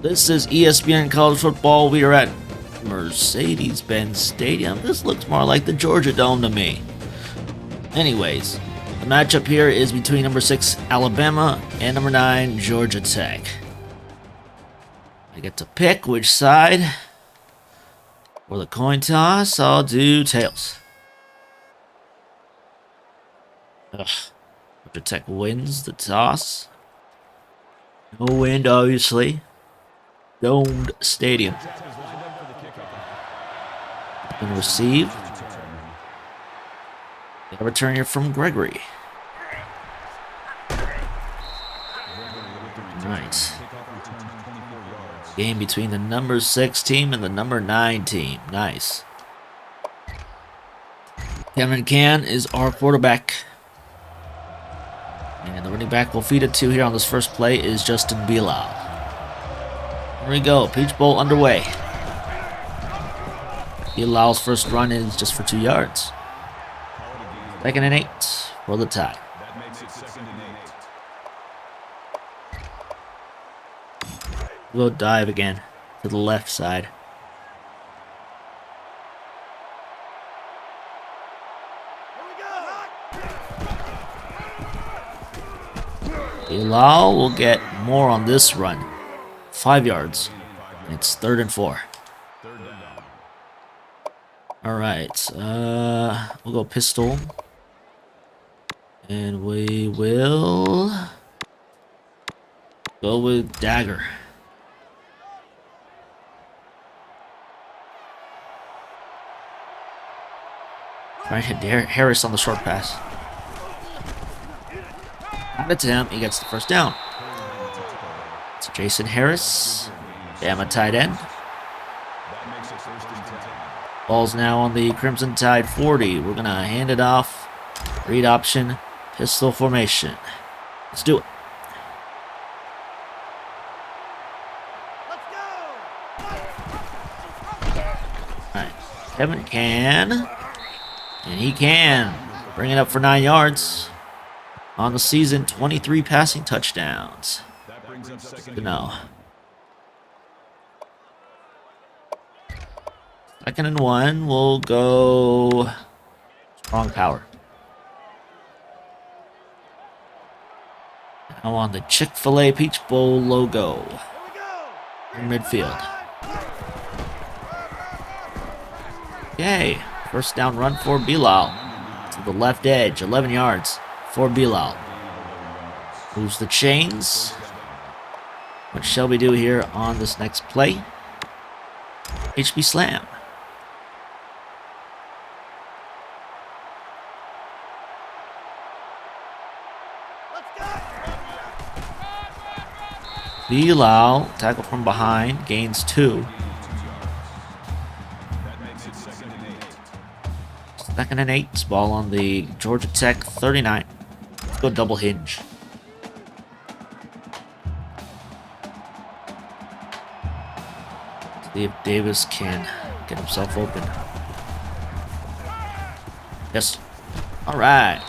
This is ESPN College Football. We are at Mercedes-Benz Stadium. This looks more like the Georgia Dome to me. Anyways, the matchup here is between number 6 Alabama and number 9 Georgia Tech. I get to pick which side. For the coin toss, I'll do tails. Georgia Tech wins the toss. No wind, obviously. Domed stadium. And receive. A return here from Gregory. Nice. Game between the number 6 team and the number 9 team. Nice. Kevin Can is our quarterback. And the running back we'll feed it to here on this first play is Justin Bilal. Here we go. Peach Bowl underway. Bilal's first run is just for 2 yards. 2nd and 8 for the tie. We'll dive again to the left side. Bilal will get more on this run. 5 yards. It's 3rd and 4. Alright, we'll go pistol. And we will go with dagger. Trying to hit Harris on the short pass. Hand it to him, he gets the first down. It's Jason Harris, Bama tight end. Ball's now on the Crimson Tide 40. We're going to hand it off. Read option, pistol formation. Let's do it. Alright, Kevin can. And he can. Bring it up for 9 yards. On the season, 23 passing touchdowns. Good to know. 2nd and 1, we'll go strong power. Now on the Chick-fil-A Peach Bowl logo in midfield. Okay, first down run for Bilal. To the left edge, 11 yards for Bilal. Moves the chains. What shall we do here on this next play? HB slam. Bilal, tackle from behind, gains 2. 2nd and 8, ball on the Georgia Tech 39. Let's go double hinge. See if Davis can get himself open. Yes. All right.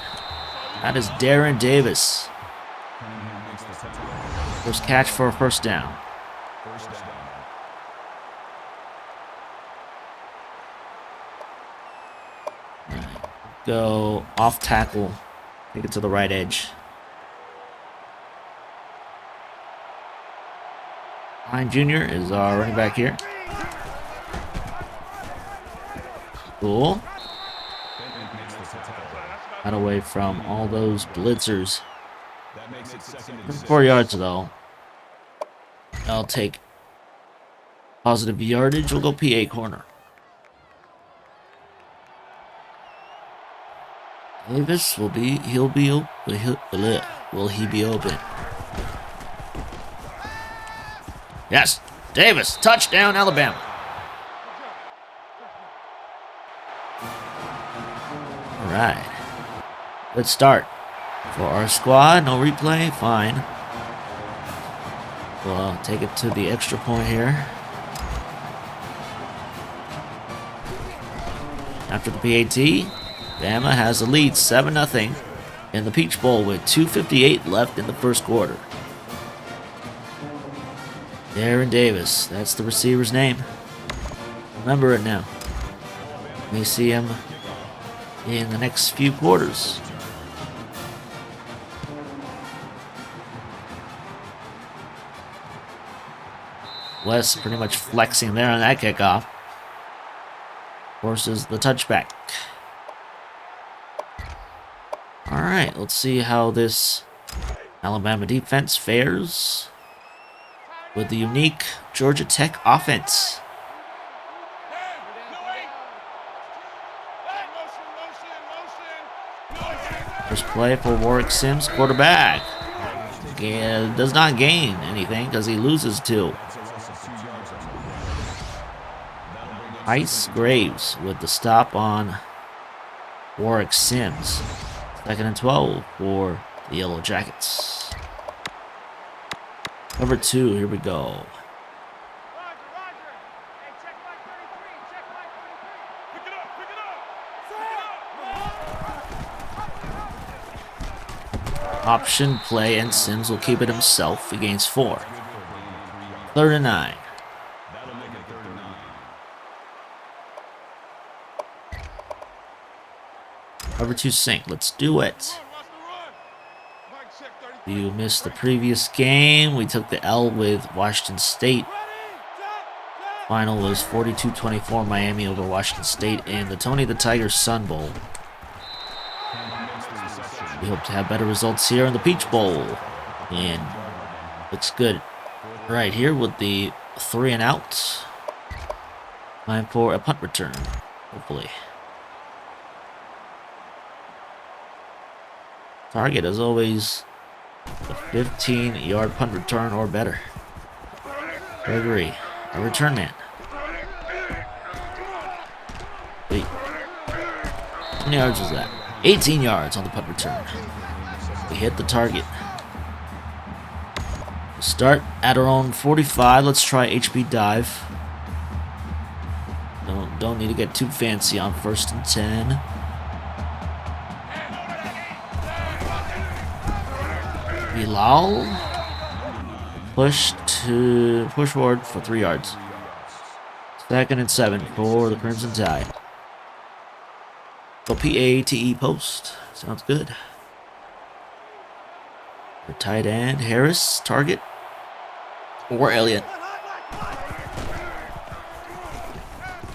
That is Darren Davis. First catch for a first down. Go off tackle. Take it to the right edge. Hine Jr. is our running back here. Cool. Got away from all those blitzers. 4 yards though. I'll take positive yardage. We'll go PA corner. Davis will be, will he be open? Yes, Davis, touchdown Alabama. All right, good start for our squad. No replay, fine. We'll take it to the extra point here. After the PAT, Bama has the lead 7-0 in the Peach Bowl with 2:58 left in the first quarter. Aaron Davis. That's the receiver's name. Remember it now. We see him in the next few quarters. West pretty much flexing there on that kickoff. Forces the touchback. Alright, let's see how this Alabama defense fares with the unique Georgia Tech offense. First play for Warwick Sims, quarterback. Does not gain anything because he loses 2. Ice Graves with the stop on Warwick Sims. 2nd and 12 for the Yellow Jackets. Number 2, here we go. Option play, and Sims will keep it himself. He gains 4. 3rd and 9. Cover 2 sink. Let's do it. You missed the previous game. We took the L with Washington State. Final was 42-24 Miami over Washington State in the Tony the Tiger Sun Bowl. We hope to have better results here in the Peach Bowl. And looks good right here with the 3 and out. Time for a punt return, hopefully. Target, as always, a 15-yard punt return or better. Gregory, a return man. Wait. How many yards was that? 18 yards on the punt return. We hit the target. We start at our own 45. Let's try HB dive. Don't need to get too fancy on 1st and 10. Bilal push forward for 3 yards. 2nd and 7 for the Crimson Tide. Go PATE post. Sounds good. For tight end, Harris, target. Or Elliott.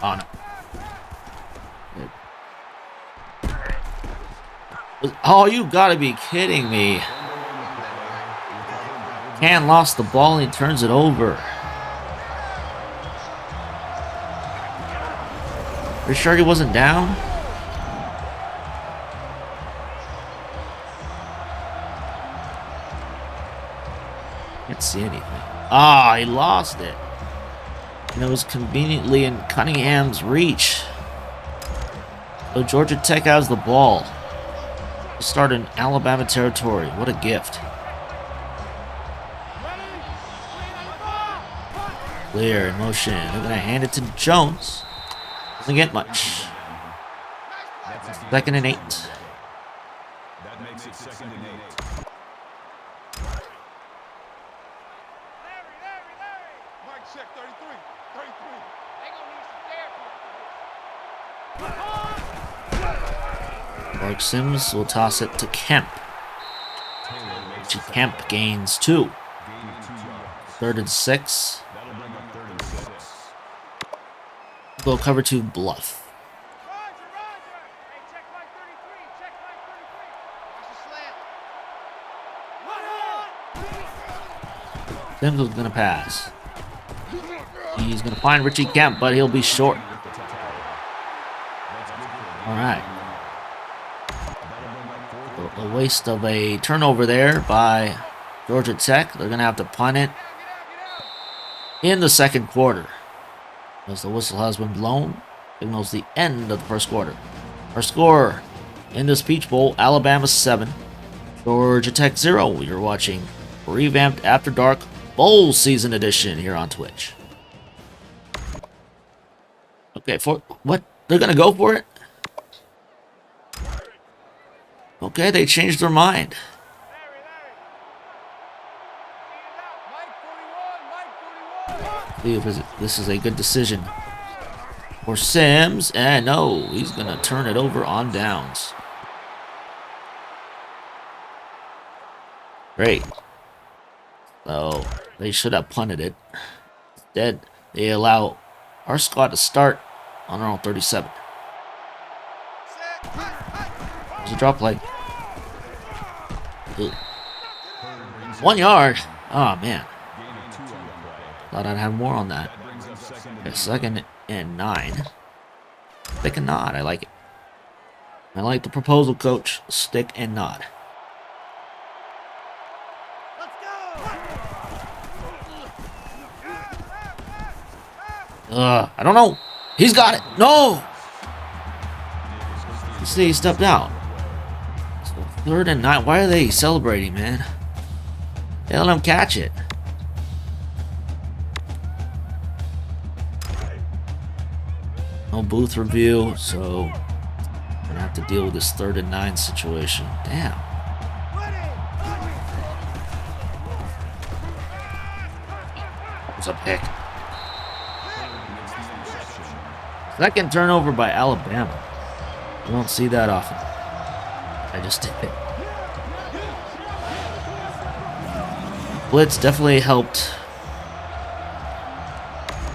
Oh, no. Oh, you gotta be kidding me. Can lost the ball and he turns it over. Are you sure he wasn't down? Can't see anything. Ah, he lost it. And it was conveniently in Cunningham's reach. So Georgia Tech has the ball. To start in Alabama territory. What a gift. Clear in motion. They're going to hand it to Jones. Doesn't get much. 2nd and 8. That makes it 2nd and 8. Mike check 33. 33. Mark Sims will toss it to Kemp. Kemp gains 2. 3rd and 6. Go cover 2 bluff. Sims is going to pass. He's going to find Richie Kemp, but he'll be short. All right. A waste of a turnover there by Georgia Tech. They're going to have to punt it in the 2nd quarter. As the whistle has been blown, signals the end of the 1st quarter. Our score in this Peach Bowl, Alabama 7, Georgia Tech 0. You're watching Revamped After Dark Bowl Season Edition here on Twitch. Okay, for what? They're going to go for it? Okay, they changed their mind. See if this is a good decision for Sims. And no, he's going to turn it over on downs. Great. So they should have punted it. Instead, they allow our squad to start on their own 37. There's a drop play. 1 yard. Oh, man. Thought I'd have more on that. Okay, 2nd and 9. Stick and nod. I like it. I like the proposal, coach. Stick and nod. I don't know. He's got it. No. You see, he stepped out. So 3rd and 9. Why are they celebrating, man? They let him catch it. No booth review, so I'm gonna have to deal with this 3rd and 9 situation. Damn. That was a pick. 2nd turnover by Alabama. You don't see that often. I just did it. Blitz definitely helped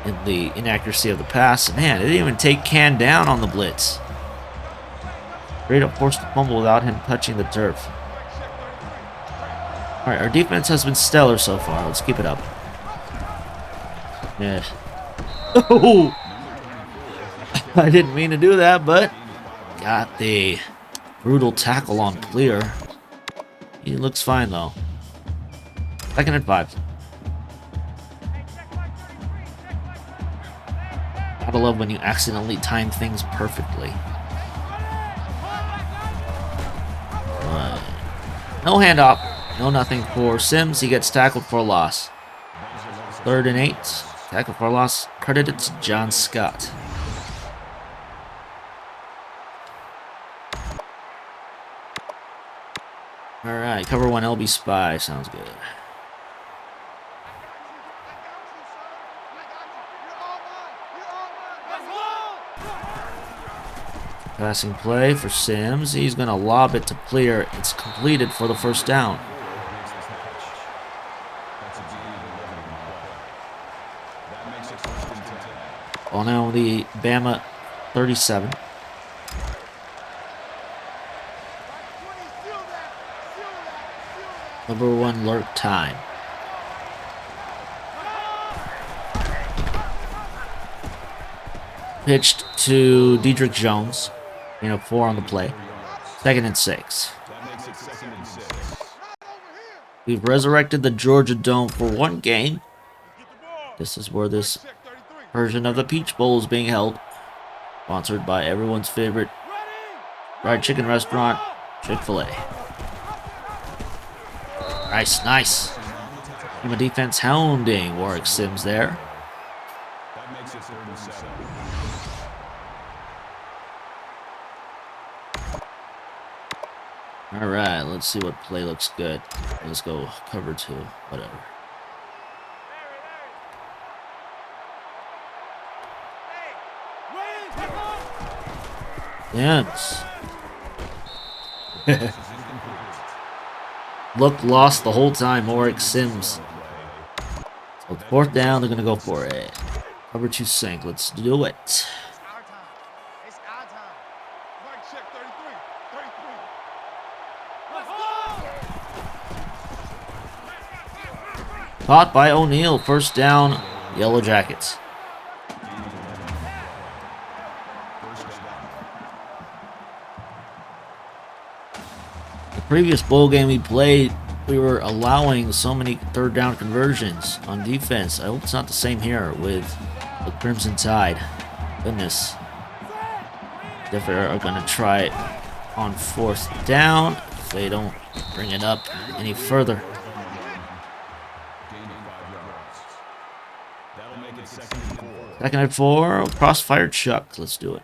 in the inaccuracy of the pass. Man, it didn't even take Can down on the blitz. Straight up forced the fumble without him touching the turf. Alright, our defense has been stellar so far. Let's keep it up. Yeah. Oh! I didn't mean to do that, but got the brutal tackle on Clear. He looks fine, though. 2nd and 5. Gotta love when you accidentally time things perfectly. No handoff. No nothing for Sims. He gets tackled for a loss. 3rd and 8. Tackle for a loss. Credited to John Scott. Alright, cover 1 LB spy. Sounds good. Passing play for Sims. He's going to lob it to Clear. It's completed for the 1st down. Well, now the Bama 37. Number 1 lurk time. Pitched to Dedrick Jones. 4 on the play. 2nd and 6. We've resurrected the Georgia Dome for 1 game. This is where this version of the Peach Bowl is being held. Sponsored by everyone's favorite fried chicken restaurant, Chick-fil-A. Nice, nice. Team of defense hounding Warwick Sims there. Alright, let's see what play looks good. Let's go cover 2, whatever. Sims. Look lost the whole time, Warwick Sims. So 4th down, they're going to go for it. Cover 2 sink, let's do it. Caught by O'Neal. 1st down, Yellow Jackets. The previous bowl game we played, we were allowing so many 3rd down conversions on defense. I hope it's not the same here with the Crimson Tide. Goodness. Definitely are going to try it on 4th down if they don't bring it up any further. 2nd and 4, crossfire Chuck. Let's do it.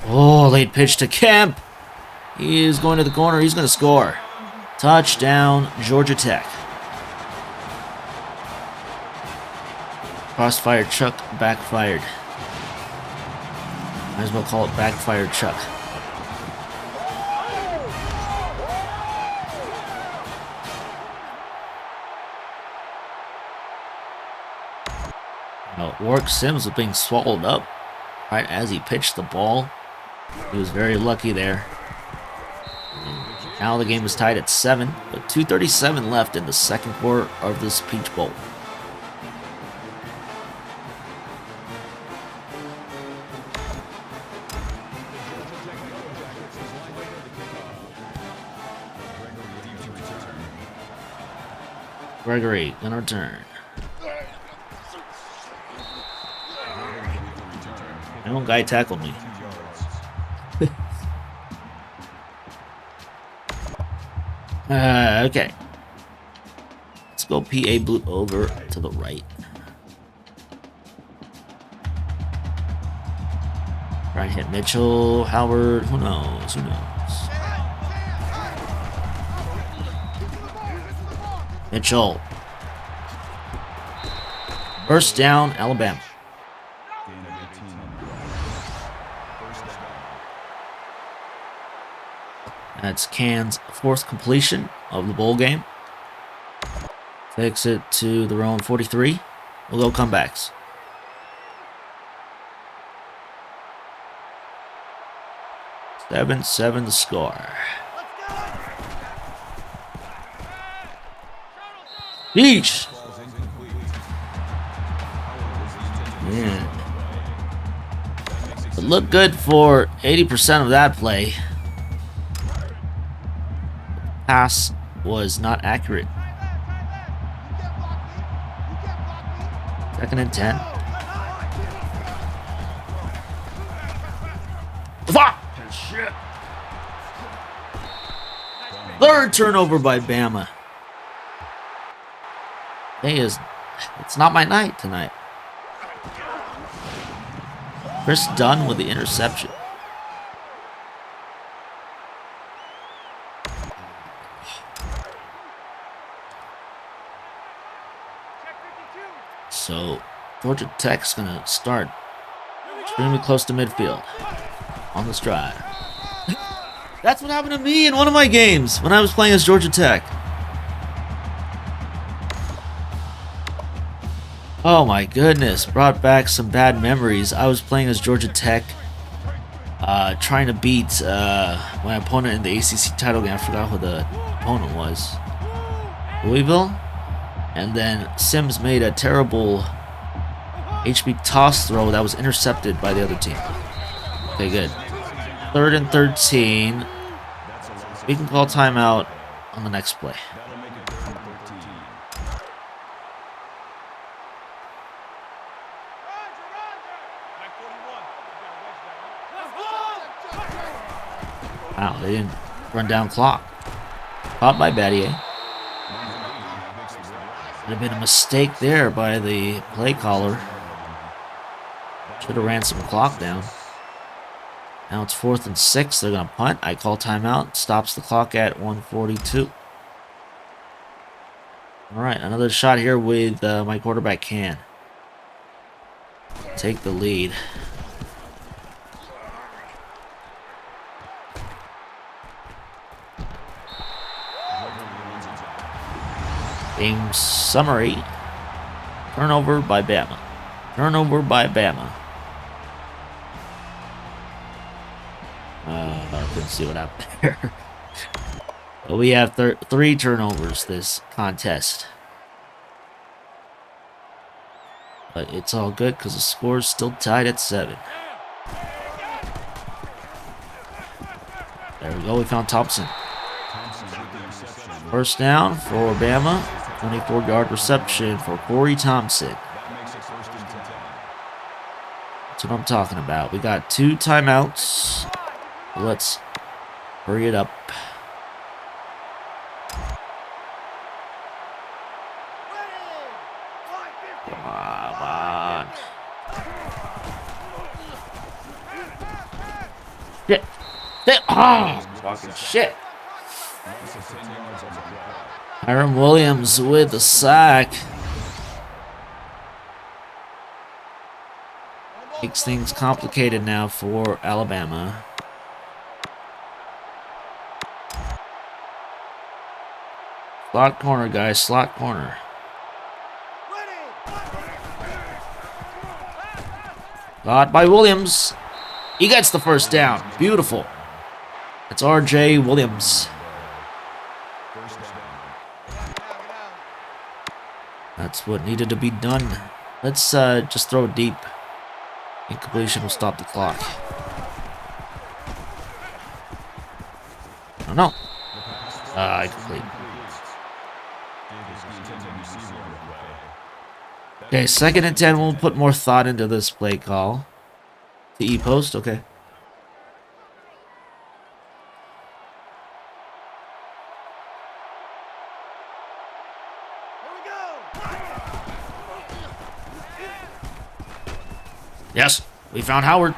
Oh, late pitch to Kemp. He is going to the corner. He's going to score. Touchdown, Georgia Tech. Crossfire Chuck backfired. Might as well call it backfired Chuck. Warwick Sims was being swallowed up right as he pitched the ball. He was very lucky there. Now the game is tied at 7, but 2:37 left in the second quarter of this Peach Bowl. Gregory gonna return. No guy tackled me. Okay. Let's go PA boot over to the right. Right hit Mitchell, Howard, who knows, who knows. Mitchell. First down, Alabama. That's Can's 4th completion of the bowl game. Takes it to their own 43. We'll go comebacks. Seven the score. Yeesh! Man. It looked good for 80% of that play. Pass was not accurate. 2nd and 10. Fuck! Shit. 3rd turnover by Bama. It's not my night tonight. Chris Dunn with the interception. So, Georgia Tech's going to start extremely close to midfield on this drive. That's what happened to me in one of my games when I was playing as Georgia Tech. Oh my goodness, brought back some bad memories. I was playing as Georgia Tech, trying to beat my opponent in the ACC title game. I forgot who the opponent was. Louisville? And then Sims made a terrible HB toss throw that was intercepted by the other team. Okay, good. 3rd and 13. We can call timeout on the next play. Wow, they didn't run down clock. Caught by Battier. Would have been a mistake there by the play caller. Should have ran some clock down. Now it's 4th and 6. They're going to punt. I call timeout. Stops the clock at 1:42. All right, another shot here with my quarterback Can. Take the lead. Game summary. Turnover by Bama. Turnover by Bama. I couldn't see what happened there. But we have 3 turnovers this contest. But it's all good because the score is still tied at 7. There we go. We found Thompson. First down for Bama. 24-yard reception for Corey Thompson. That's what I'm talking about. We got 2 timeouts. Let's hurry it up. Come on. Shit. Shit. Oh, fucking shit. Loss of 10 yards on the play. Hiram Williams with the sack. Makes things complicated now for Alabama. Slot corner, guys. Slot corner. Got by Williams. He gets the first down. Beautiful. It's R.J. Williams. First down. That's what needed to be done. Let's just throw it deep. Incompletion will stop the clock. Oh no. Incomplete. Okay, 2nd and 10. We'll put more thought into this play call. The E-post, okay. Yes, we found Howard.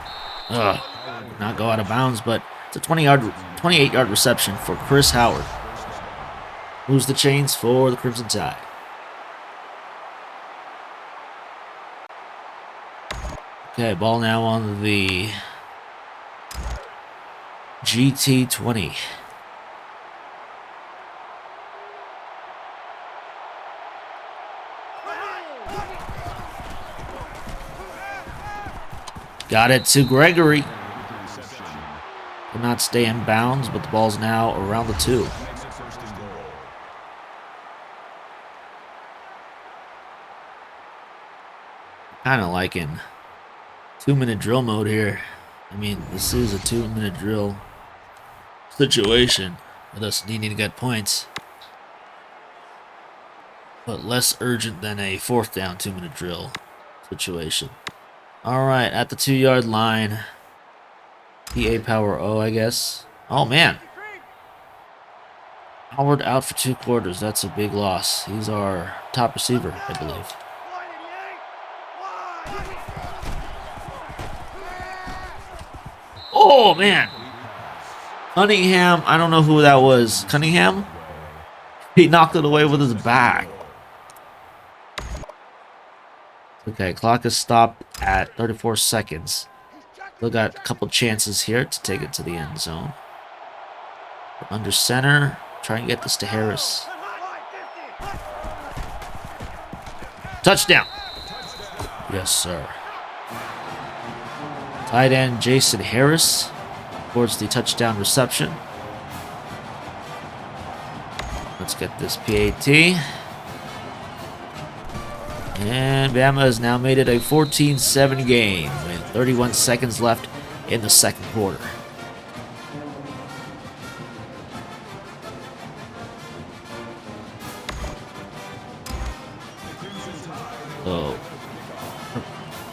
Did not go out of bounds, but it's a 28-yard reception for Chris Howard. Moves the chains for the Crimson Tide. Okay, ball now on the GT20. Got it to Gregory. Could not stay in bounds, but the ball's now around the 2. Kind of liking 2-minute drill mode here. I mean, this is a 2-minute drill situation with us needing to get points, but less urgent than a 4th down 2-minute drill situation. All right, at the 2-yard line. PA power O, I guess. Oh, man. Howard out for 2 quarters. That's a big loss. He's our top receiver, I believe. Oh, man. Cunningham. I don't know who that was. Cunningham? He knocked it away with his back. Okay, clock is stopped at 34 seconds. Still got a couple chances here to take it to the end zone. We're under center. Try and get this to Harris. Touchdown. Yes, sir. Tight end Jason Harris towards the touchdown reception. Let's get this PAT. And Bama has now made it a 14-7 game with 31 seconds left in the 2nd quarter. So,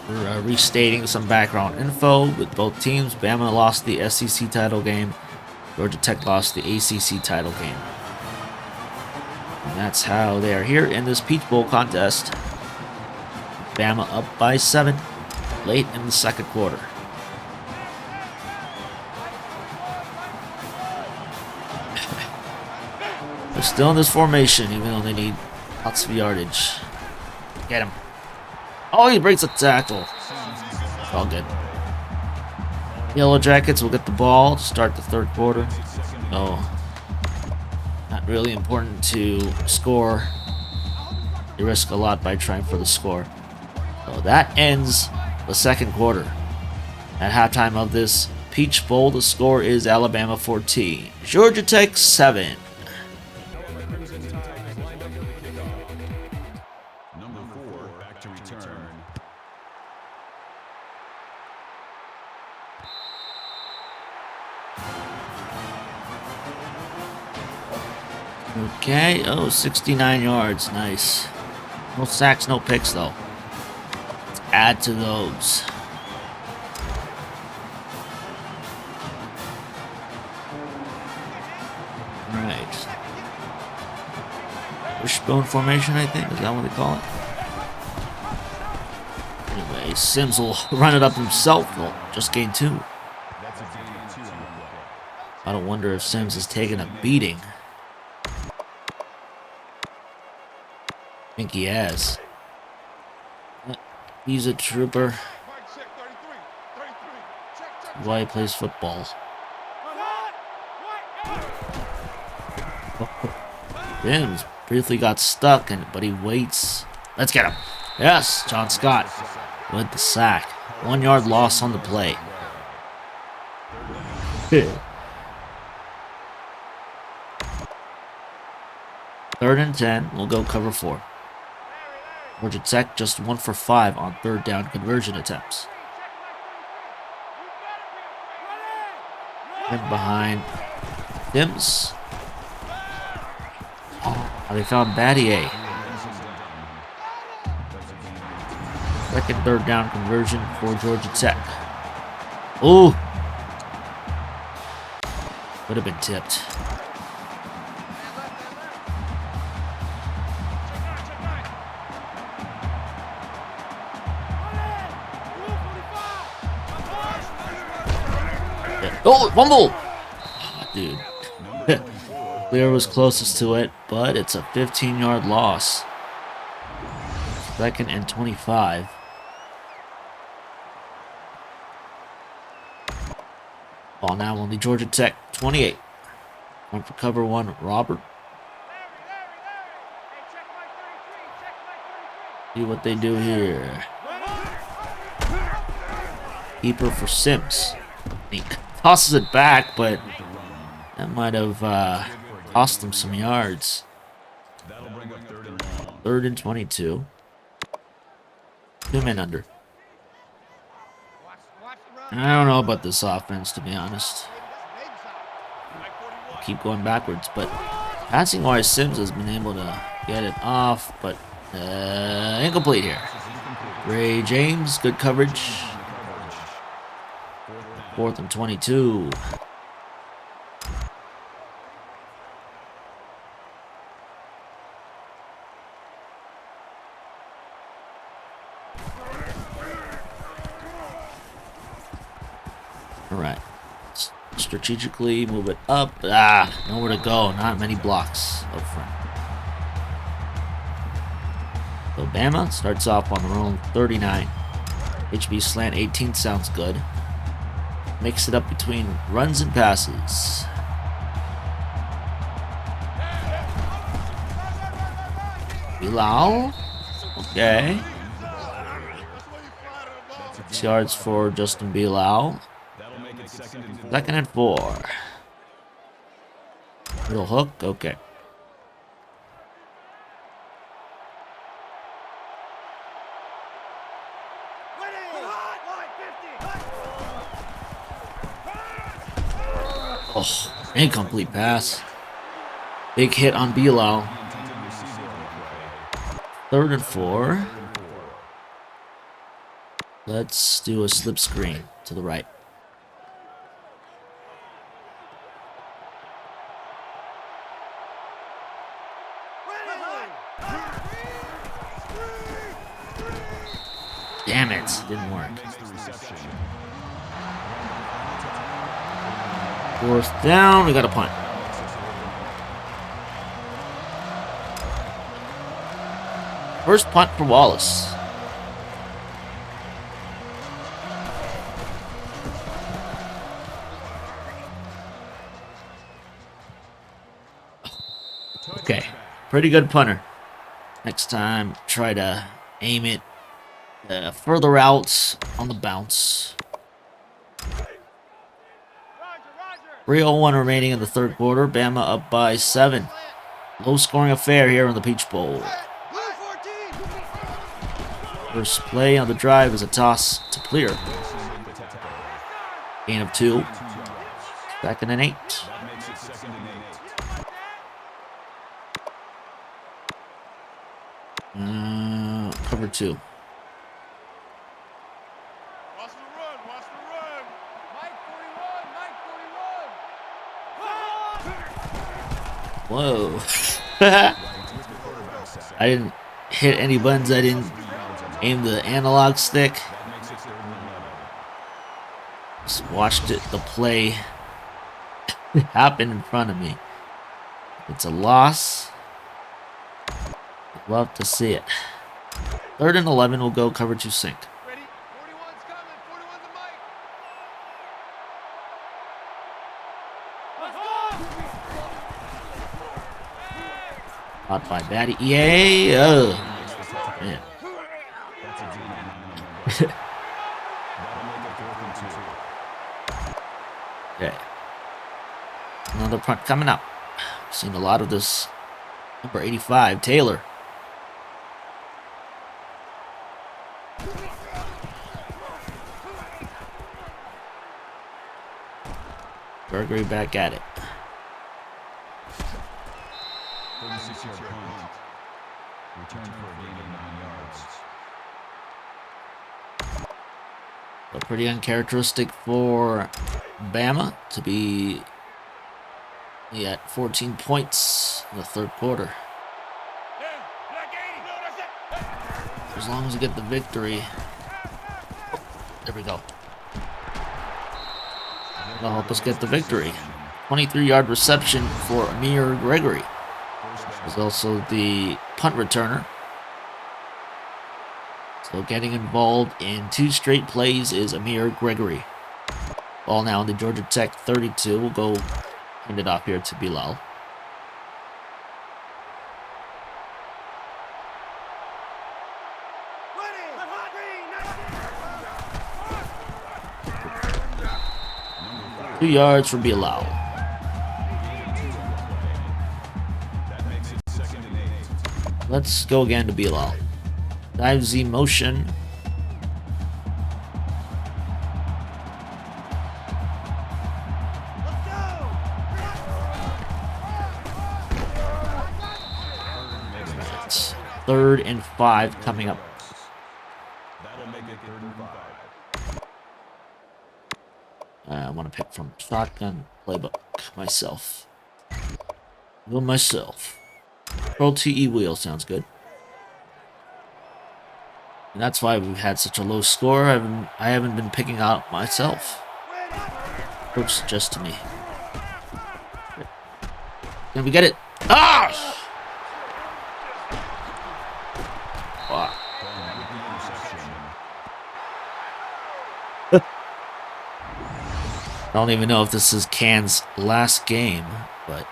we're restating some background info with both teams. Bama lost the SEC title game. Georgia Tech lost the ACC title game. And that's how they are here in this Peach Bowl contest. Bama up by 7 late in the 2nd quarter. They're still in this formation, even though they need lots of yardage. Get him. Oh, he breaks a tackle. All good. Yellow Jackets will get the ball to start the 3rd quarter. Oh, not really important to score. You risk a lot by trying for the score. So that ends the 2nd quarter. At halftime of this Peach Bowl, the score is Alabama 14, Georgia Tech 7. Number 4 back to return. Okay, 69 yards, nice. No sacks, no picks though. Let's add to those. Right. Wishbone formation, I think. Is that what they call it? Anyway, Sims will run it up himself. Well, just gained 2. That's a gain. I don't wonder if Sims is taking a beating. I think he has. He's a trooper. That's why he plays football. Sims briefly got stuck, but he waits. Let's get him. Yes, John Scott with the sack. 1 yard loss on the play. Third and 10. We'll go cover 4. Georgia Tech just 1 for 5 on third down conversion attempts. And behind Sims. Oh, they found Battier. Second third down conversion for Georgia Tech. Ooh. Would have been tipped. Oh, fumble! Oh, dude. Clear was closest to it, but it's a 15-yard loss. Second and 25. Ball now on the Georgia Tech 28. One for cover 1, Robert. See what they do here. Keeper for Sims. He tosses it back, but that might have cost him some yards. Third and 22. 2 men under. I don't know about this offense, to be honest. Keep going backwards, but passing-wise, Sims has been able to get it off, but incomplete here. Ray James, good coverage. 4th and 22. All right. Strategically move it up. Nowhere to go. Not many blocks up front. So Bama starts off on their own 39. HB slant 18 sounds good. Makes it up between runs and passes. Bilal. Okay. 6 yards for Justin Bilal. Second and 4. Little hook. Okay. Oh, incomplete pass. Big hit on Bilal. Third and 4. Let's do a slip screen to the right. Damn it, didn't work. 4th down, we got a punt. First punt for Wallace. Okay, pretty good punter. Next time, try to aim it further out on the bounce. 3:01 remaining in the third quarter. Bama up by 7. Low-scoring affair here in the Peach Bowl. First play on the drive is a toss to clear. Gain of 2. Second and 8. Cover 2. Whoa. I didn't hit any buttons. I didn't aim the analog stick. watched the play happen in front of me. It's a loss. I'd love to see it. 3rd and 11 will go cover 2 sink. Ready? 41's coming. 41's the mic. Caught by Batty. Yay! Oh. Man. Okay. Another punt coming up. Seen a lot of this. Number 85, Taylor. Gregory back at it. 36-yard punt. Return for a gain of 9 yards. So pretty uncharacteristic for Bama to be at 14 points in the 3rd quarter. As long as we get the victory. There we go. That'll help us get the victory. 23-yard reception for Amir Gregory. He's also the punt returner. So getting involved in 2 straight plays is Amir Gregory. Ball now in the Georgia Tech 32. We'll go hand it off here to Bilal. Two yards for Bilal. Let's go again to Bilal. Dive Z motion. Right. 3rd and 5 coming up. That'll make it 3rd and 5. I want to pick from shotgun playbook myself. Will myself. Control TE wheel sounds good. And that's why we've had such a low score. I haven't been picking out myself. Coach suggests to me. Can we get it? Ah! Wow. I don't even know if this is Can's last game, but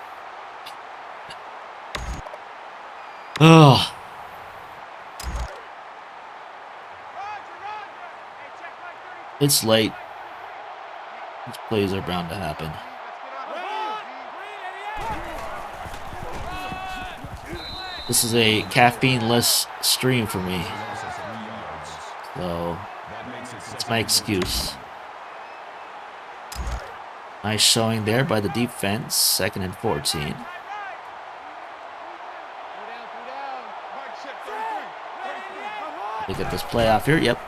oh. It's late. These plays are bound to happen. This is a caffeine-less stream for me, so it's my excuse. Nice showing there by the defense. 2nd and 14. Look at this play off here. Yep.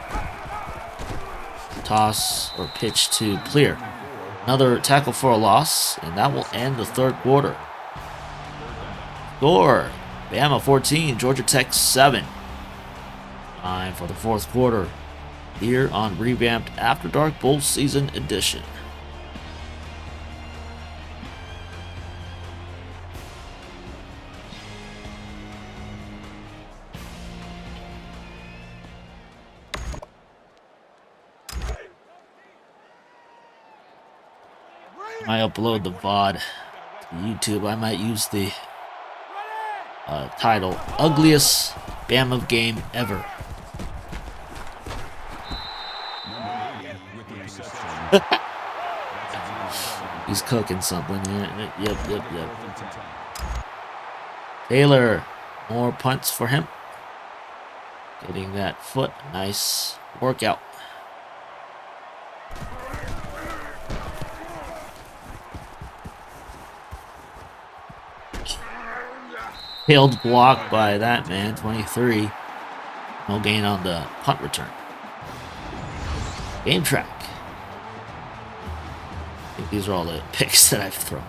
Toss or pitch to clear. Another tackle for a loss, and that will end the 3rd quarter. Score: Bama 14, Georgia Tech 7. Time for the 4th quarter here on Revamped After Dark Bowl Season Edition. I upload the VOD to YouTube. I might use the title Ugliest Bama Game Ever. He's cooking something. Yep. Taylor, more punts for him. Getting that foot. Nice workout. Failed block by that man, 23. No gain on the punt return. Game track. I think these are all the picks that I've thrown.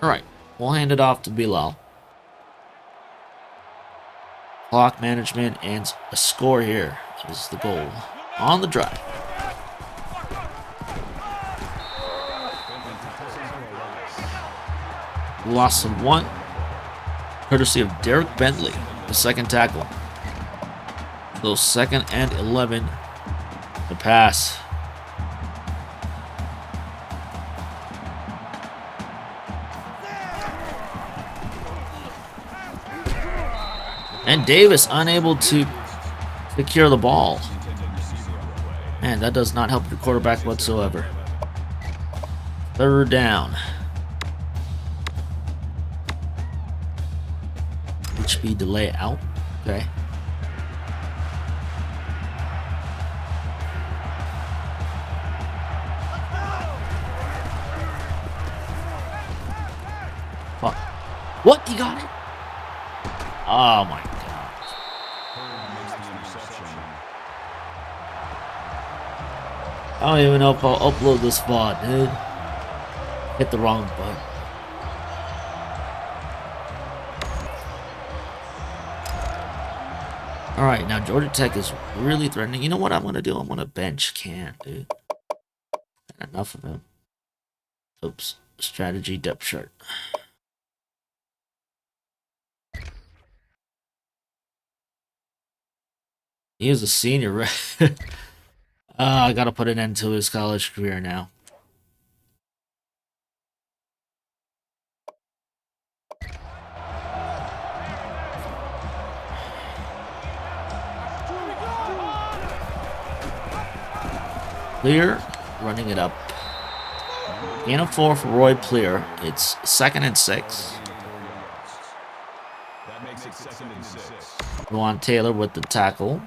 Alright, we'll hand it off to Bilal. clock management, and a score here is the goal on the drive. Loss of 1, courtesy of Derek Bentley, the second tackle. So 2nd and 11 to pass. And Davis unable to secure the ball. Man, that does not help your quarterback whatsoever. 3rd down. HB delay out. Okay. Fuck. What? He got it? Oh my god. I don't even know if I'll upload this VOD, dude. Hit the wrong button. Alright, now Georgia Tech is really threatening. You know what I'm going to do? I'm going to bench Can, dude. Enough of him. Oops. Strategy depth chart. He is a senior, right? I gotta put an end to his college career now. Clear, running it up. Gain of 4 for Roy Plear. It's 2nd and 6. That makes it 2nd and 6. Juwan Taylor with the tackle.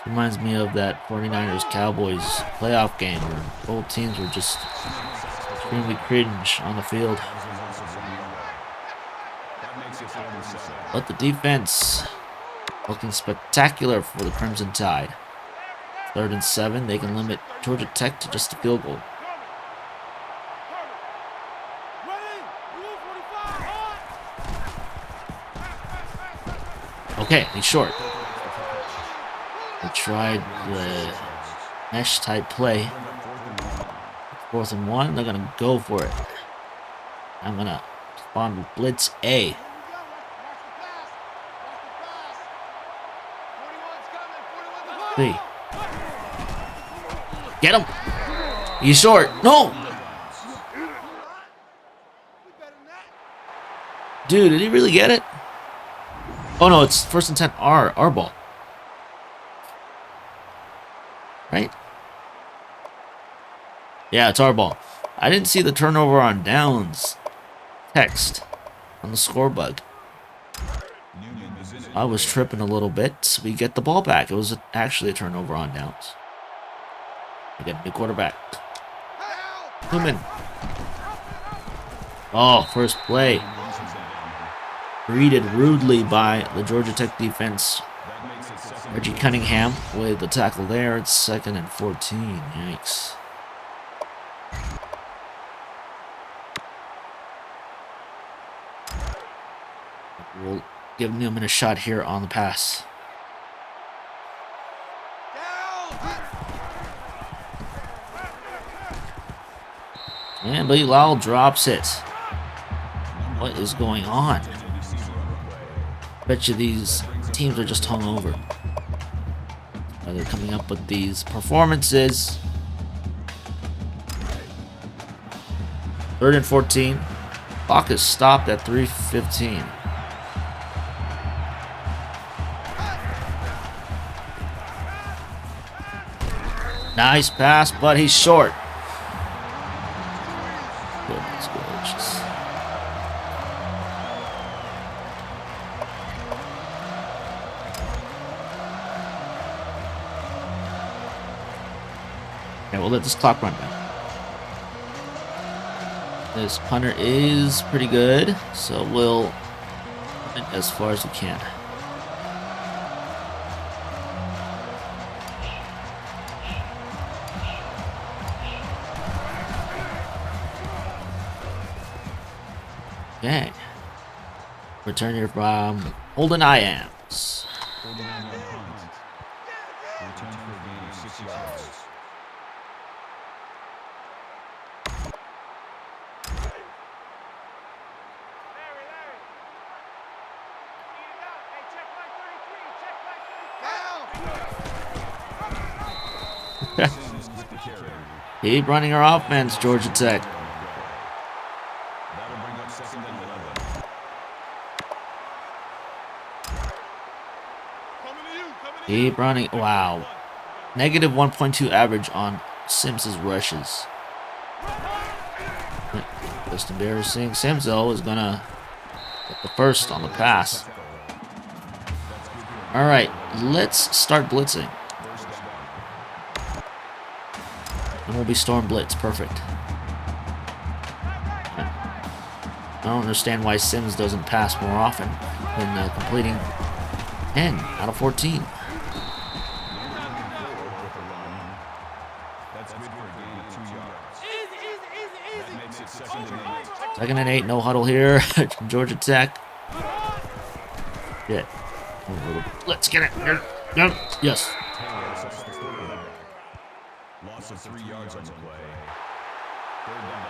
Reminds me of that 49ers Cowboys playoff game where both teams were just extremely cringe on the field. But the defense looking spectacular for the Crimson Tide. 3rd and 7, they can limit Georgia Tech to just a field goal. Okay, he's short. They tried the mesh type play. 4th and 1, they're gonna go for it. I'm gonna spawn with blitz A. B. Get him! He's short. No! Dude, did he really get it? Oh no, it's 1st and 10 our ball. Right? Yeah, it's our ball. I didn't see the turnover on downs text on the score bug. I was tripping a little bit. We get the ball back. It was actually a turnover on downs. We get a new quarterback. Newman. Oh, first play. Greeted rudely by the Georgia Tech defense. Reggie Cunningham with the tackle there. It's 2nd and 14. Yikes. We'll give Newman a shot here on the pass. And Bilal drops it. What is going on? Bet you these teams are just hungover. They're coming up with these performances. 3rd and 14. Clock is stopped at 3:15. Nice pass, but he's short. Goodness gracious. Okay, we'll let this clock run down. This punter is pretty good, so we'll run it as far as we can. Okay. Return here from Holden Iams. 49-yard punt. Return for a gain of 6 yards. Larry, Larry. Speed it out. Hey, check my 33. Check my 33. Sims with the carry. Keep running our offense, Georgia Tech. That'll bring up 2nd and 11. Coming to you. Coming to you. Keep running. Wow. Negative 1.2 average on Sims' rushes. Just embarrassing. Sims, though, is going to get the first on the pass. All right, let's start blitzing. And we'll be storm blitz. Perfect. I don't understand why Sims doesn't pass more often than completing 10 out of 14. That's good for a gain of 2 yards. That makes it 2nd and 8. 2nd and 8, no huddle here. Georgia Tech. Shit. Let's get it. Yes. Taylor sets the quarterback. Loss of 3 yards on the play. 3rd down.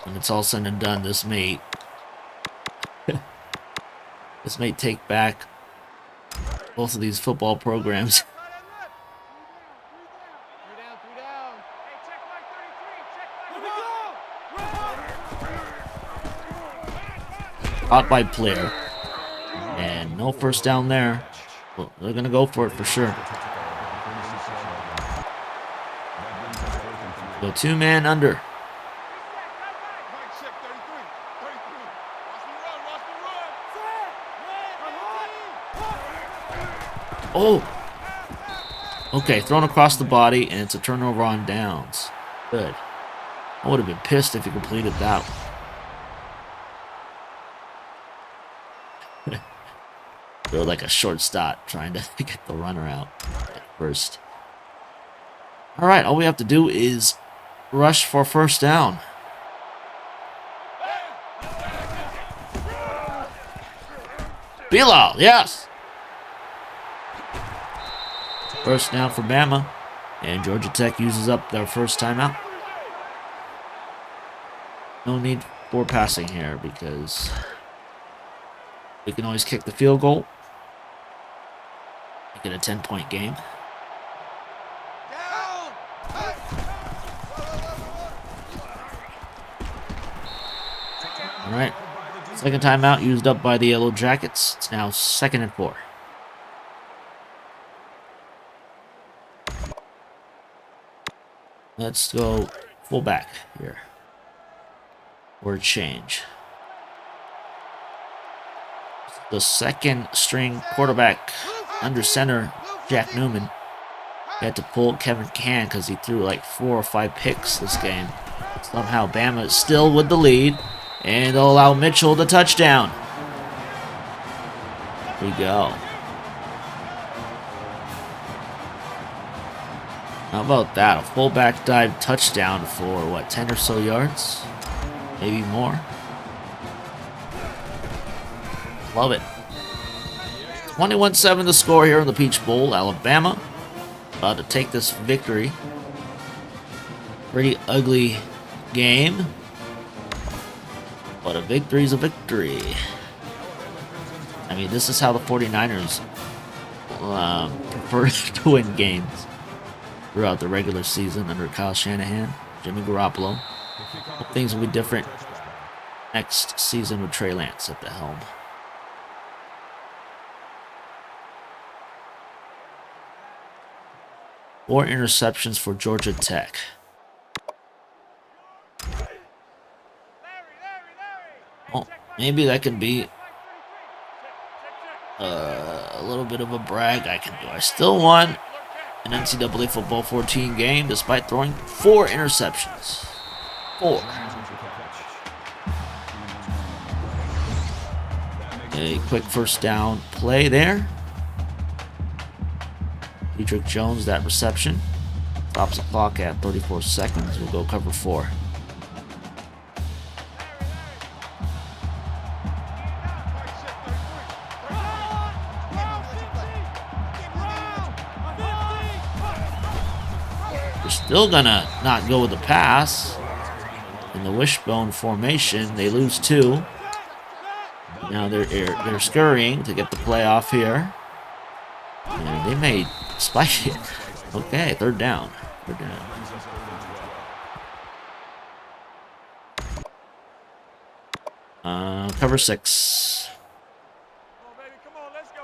When it's all said and done, this may take back both of these football programs. Three down. Hey, check my 33. Check my 33. Caught by Player. And no first down there. Well, they're going to go for it for sure. Go 2-man under. Mike, check 33. 33. Watch me run. Watch me run. Oh! Okay, thrown across the body, and it's a turnover on downs. Good. I would have been pissed if he completed that. Feel like a short stop trying to get the runner out at first. All right, all we have to do is rush for first down. Bilal, yes. First down for Bama, and Georgia Tech uses up their first timeout. No need for passing here because we can always kick the field goal. Make it a 10-point game. Down. All right. Second timeout used up by the Yellow Jackets. It's now 2nd and 4. Let's go fullback here. Or change. The second string quarterback under center, Jack Newman, had to pull Kevin Can because he threw like 4 or 5 picks this game. Somehow Bama is still with the lead, and they'll allow Mitchell the touchdown. Here we go. How about that? A fullback dive touchdown for what, 10 or so yards? Maybe more. Love it. 21-7 the score here in the Peach Bowl. Alabama about to take this victory. Pretty ugly game, but a victory's a victory. I mean, this is how the 49ers prefer to win games throughout the regular season under Kyle Shanahan, Jimmy Garoppolo. Hope things will be different next season with Trey Lance at the helm. Four interceptions for Georgia Tech. Well, maybe that could be a little bit of a brag I can do. I still won an NCAA football 14 game despite throwing 4 interceptions. 4. A quick first down play there. Dietrich Jones, that reception. Stops the clock at 34 seconds. We'll go cover 4. They're still gonna not go with the pass. In the wishbone formation, they lose 2. Now they're scurrying to get the play off here. And they may spike it. Okay, third down. Third down. Cover 6. Come on, baby. Come on, let's go.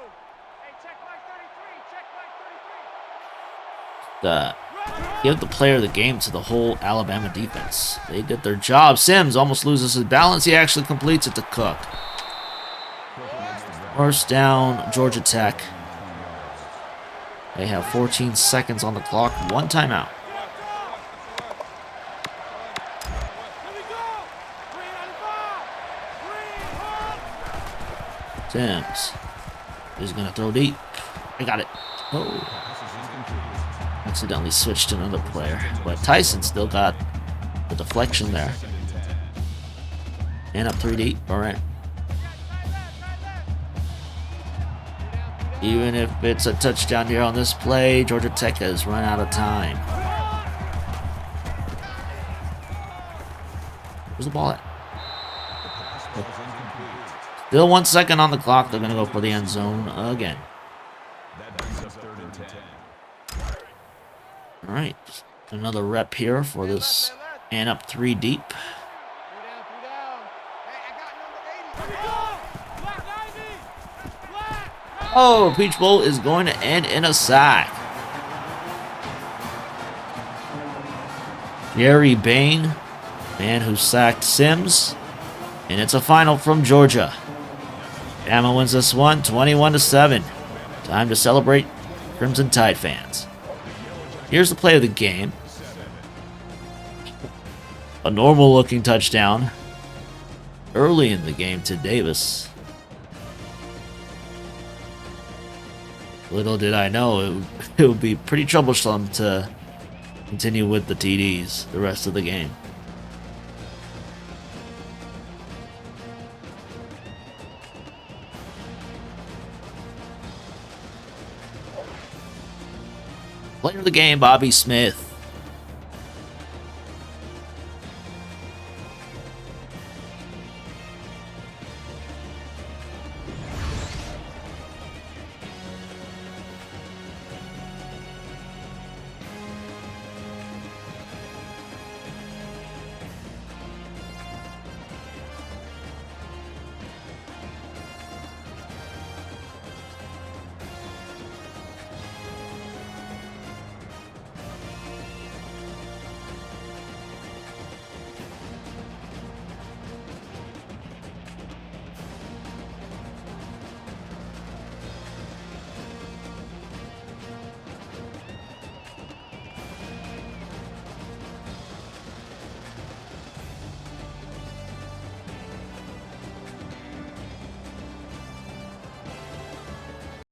Hey, check Mike 33. Check Mike 33. Give the player of the game to the whole Alabama defense. They did their job. Sims almost loses his balance. He actually completes it to Cook. First down, Georgia Tech. They have 14 seconds on the clock. 1 timeout. Sims is going to throw deep. I got it. Oh. Accidentally switched to another player. But Tyson still got the deflection there. And up 3 deep. All right. Even if it's a touchdown here on this play, Georgia Tech has run out of time. Where's the ball at? Still 1 second on the clock. They're going to go for the end zone again. All right. Another rep here for this. And up 3 deep. Oh, Peach Bowl is going to end in a sack. Jerry Bain, man who sacked Sims. And it's a final from Georgia. Bama wins this one, 21-7. Time to celebrate, Crimson Tide fans. Here's the play of the game. A normal-looking touchdown early in the game to Davis. Little did I know it would be pretty troublesome to continue with the TDs the rest of the game. Player of the game, Bobby Smith.